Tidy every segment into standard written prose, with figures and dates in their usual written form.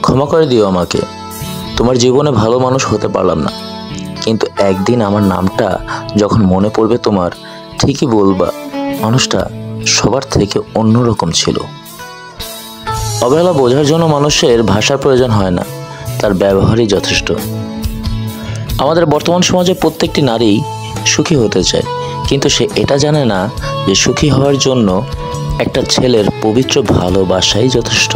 ক্ষমা করে দিও আমাকে, তোমার জীবনে ভালো মানুষ হতে পারলাম না, কিন্তু একদিন আমার নামটা যখন মনে পড়বে তোমার, ঠিকই বলবা মানুষটা সবার থেকে অন্যরকম ছিল। অবহেলা বোঝার জন্য মানুষের ভাষার প্রয়োজন হয় না, তার ব্যবহারই যথেষ্ট। আমাদের বর্তমান সমাজে প্রত্যেকটি নারী সুখী হতে চায়, কিন্তু সে এটা জানে না যে সুখী হওয়ার জন্য একটা ছেলের পবিত্র ভালোবাসাই যথেষ্ট।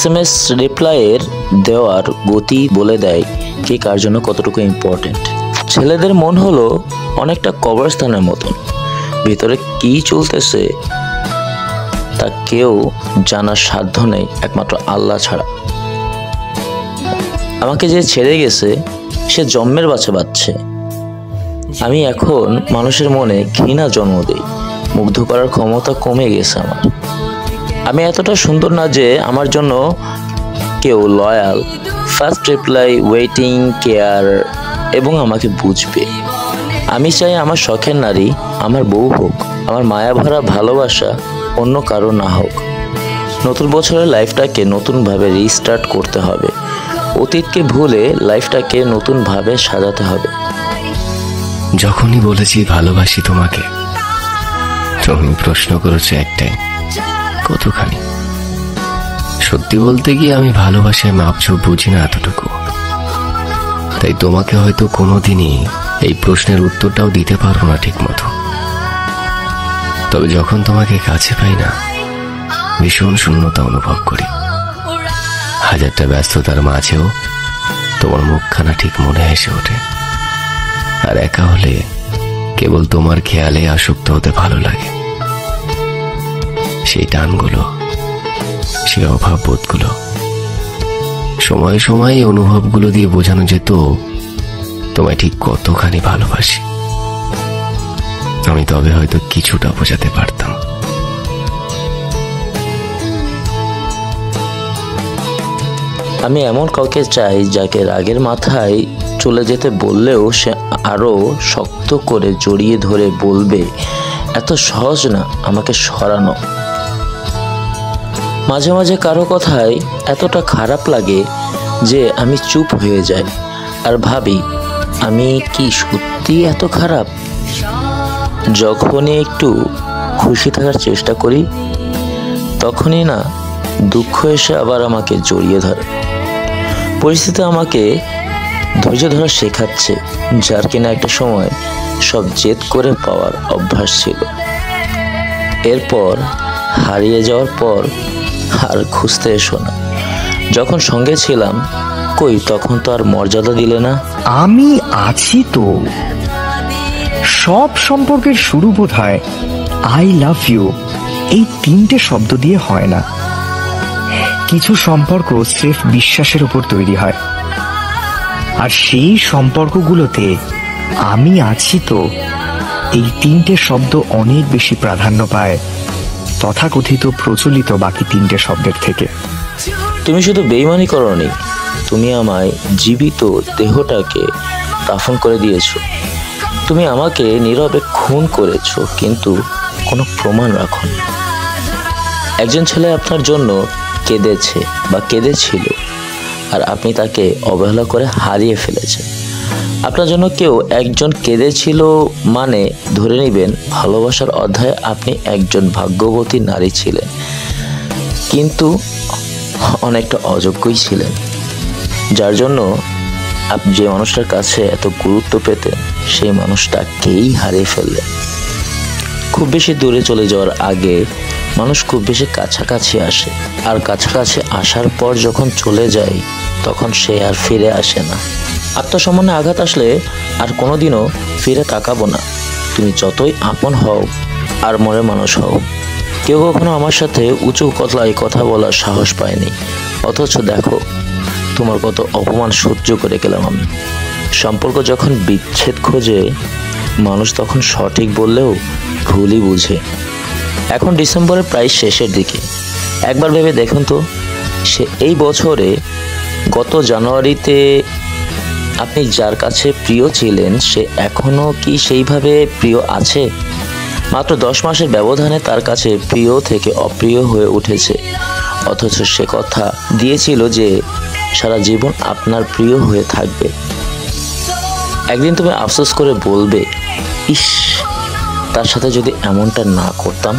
SMS রিপ্লাইয়ের দেওয়ার গতি বলে দেয় কে কার জন্য কতটুকু ইম্পর্টেন্ট। ছেলেদের মন হলো অনেকটা কবরস্থানের মতন, ভিতরে কি চলতেছে তা কেউ জানার সাধ্য নেই একমাত্র আল্লাহ ছাড়া। আমাকে যে ছেড়ে গেছে সে জন্মের বাচ্চা। আমি এখন মানুষের মনে ঘৃণা জন্ম দেই, মুগ্ধ করার ক্ষমতা কমে গেছে আমার। আমি এতটা সুন্দর না যে আমার জন্য কেউ loyal, first reply, waiting, care এবং আমাকে বুঝবে। আমি চাই আমার শখের নারী আমার বউ হোক, আমার মায়া ভরা ভালোবাসা অন্য কারো না হোক। নতুন বছরের লাইফটাকে নতুনভাবে রিস্টার্ট করতে হবে, অতীতকে ভুলে লাইফটাকে নতুনভাবে সাজাতে হবে। যখনই বলেছি ভালোবাসি তোমাকে, তুমি প্রশ্ন করেছো একটাই, কতখানি? সত্যি বলতে গিয়ে আমি ভালোবাসায় মাপঝোপ বুঝি না এতটুকু, তাই তোমাকে হয়তো কোনোদিনই এই প্রশ্নের উত্তরটাও দিতে পারবো না ঠিক মতো। তবে যখন তোমাকে কাছে পাই না, ভীষণ শূন্যতা অনুভব করি। হাজারটা ব্যস্ততার মাঝেও তোমার মুখখানা ঠিক মনে এসে ওঠে, আর একা হলে কেবল তোমার খেয়ালে আসক্ত হতে ভালো লাগে। সেই টানগুলো, সেই অভাব বোধগুলো, সময়ে সময়ে অনুভবগুলো দিয়ে বোঝানো যেত তোমায় ঠিক কতখানি ভালোবাসি। আমি তবে হয়তো কিছুটা বোঝাতে পারতাম। আমি এমন কাউকে চাই যাকে রাগের মাথায় চলে যেতে বললেও সে আরো শক্ত করে জড়িয়ে ধরে বলবে, এত সহজ না আমাকে সরানো। মাঝে মাঝে কারো কথায় এতটা খারাপ লাগে যে আমি চুপ হয়ে যাই আর ভাবি, আমি কি সত্যি এত খারাপ? যখনই একটু খুশি থাকার চেষ্টা করি, তখনই না দুঃখ এসে আবার আমাকে জড়িয়ে ধরে। পরিস্থিতি আমাকে ধৈর্য ধরা শেখাচ্ছে, যার কিনা একটা সময় সব জেদ করে পাওয়ার অভ্যাস ছিল। এরপর হারিয়ে যাওয়ার পর আর খুঁজতে এসো না। যখন সঙ্গে ছিলাম, কই তখন তো আর মর্যাদা দিলে না। আমি আছি তো। সব সম্পর্কের শুরু বোধহয় আই লাভ ইউ এই 3টে শব্দ দিয়ে হয় না। কিছু সম্পর্ক স্রেফ বিশ্বাসের উপর তৈরি হয়, আর সেই সম্পর্কগুলোতে আমি আছি তো এই 3টে শব্দ অনেক বেশি প্রাধান্য পায় তথাকথিত প্রচলিত বাকি 3টে শব্দের থেকে। তুমি শুধু বেইমানি করনি, তুমি আমায় জীবিত দেহটাকে দাফন করে দিয়েছো। তুমি আমাকে নীরবে খুন করেছো, কিন্তু কোনো প্রমাণ রাখোনি। একজন ছেলে আপনার জন্য কেঁদেছে বা কেঁদেছিল, আর আপনি তাকে অবহেলা করে হারিয়ে ফেলেছেন। আপনার জন্য কেউ একজন কেঁদেছিল মানে ধরে নেবেন ভালোবাসার অধ্যায়ে আপনি একজন ভাগ্যবতী নারী ছিলেন, কিন্তু অনেকটা অযোগ্যই ছিলেন, যার জন্য আপনি যে মানুষটার কাছে এত গুরুত্ব পেতেন সেই মানুষটাকেই হারিয়ে ফেললেন। খুব বেশি দূরে চলে যাওয়ার আগে মানুষ খুব বেশি কাছাকাছি আসে, আর কাছাকাছি আসার পর যখন চলে যায় তখন সে আর ফিরে আসে না। আত্মসম্মানে আঘাত আসলে আর কোনোদিনও ফিরে তাকাবো না। তুমি যতই আপন হও আর মরে মানুষ হও, কেউ কখনো আমার সাথে উঁচু গলায় কথা বলার সাহস পায়নি। অথচ দেখো তোমার কত অপমান সহ্য করে গেলাম আমি। সম্পর্ক যখন বিচ্ছেদ খোঁজে মানুষ তখন সঠিক বললেও ভুলই বুঝে। এখন ডিসেম্বরের প্রায় শেষের দিকে, একবার ভেবে দেখুন তো, সে এই বছরে গত জানুয়ারিতে আপনি যার কাছে প্রিয় ছিলেন সে এখনো কি সেইভাবে প্রিয় আছে? মাত্র 10 মাসের ব্যবধানে তার কাছে প্রিয় থেকে অপ্রিয় হয়ে উঠেছে। অথচ সে কথা দিয়েছিল যে সারা জীবন আপনার প্রিয় হয়ে থাকবে। একদিন তুমি আফসোস করে বলবে, ইস, তার সাথে যদি এমনটা না করতাম।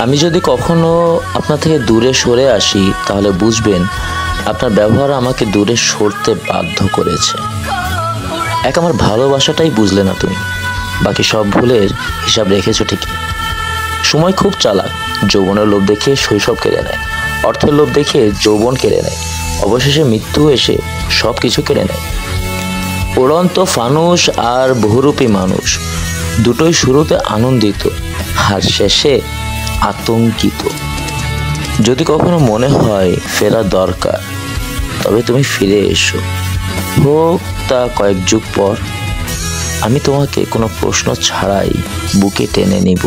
আমি যদি কখনো আপনার থেকে দূরে সরে আসি, তাহলে বুঝবেন আপনার ব্যবহার আমাকে দূরে সরতে বাধ্য করেছে। আমার ভালোবাসাটাই বুঝলে না তুমি, বাকি সব ভুলের হিসাব রেখেছো ঠিকই। সময় খুব চালাক, যৌবনের লোভ দেখে শৈশব কেড়ে নেয়, অর্থের লোভ দেখে যৌবন কেড়ে নেয়, অবশেষে মৃত্যু এসে সব কিছু কেড়ে নেয়। উড়ন্ত ফানুস আর বহুরূপী মানুষ দুটোই শুরুতে আনন্দিত আর শেষে আতঙ্কিত। যদি কখনো মনে হয় ফেরা দরকার, তবে তুমি ফিরে এসো, হোক তা কয়েক যুগ পর। আমি তোমাকে কোনো প্রশ্ন ছাড়াই বুকে টেনে নিব।